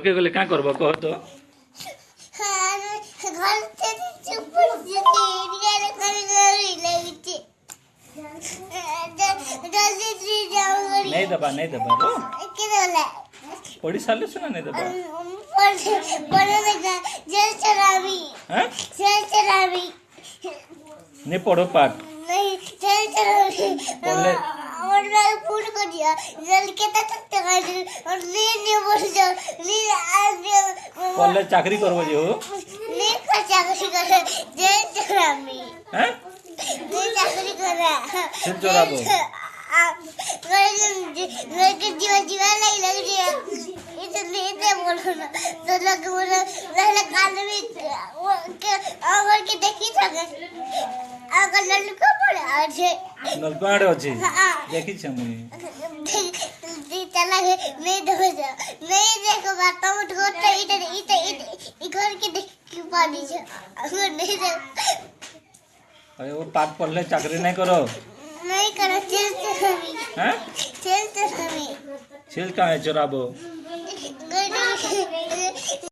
के गले क्या करबो कह तो घर से चुप नहीं दबा रो पढ़ी साले सुना नहीं दबा हैं नहीं पढ़ो पाठ पढ़ले और मैं पूछ कर दिया जल के तक और नहीं बोल जाओ पढ़ले चाकरी करबो जे हो नहीं कर चाकरी कर जय चरामी हैं नहीं चाकरी कर सिर चोराबो जीवा जीवा नहीं लग रहा इतने बोलो ना तो लोग बोलो लहला कान में और के देखी सके अगर लड़का पड़े आज नलका आड़े अछि देखि छ मुई चला गए नहीं देखो बात तो उठो इधर घर के देख पानी छ अगर नहीं देख अरे वो पाठ पढ़ले चाकरी नहीं करो नहीं करो चलते हमें हैं चलते हमें छील का है चोराबो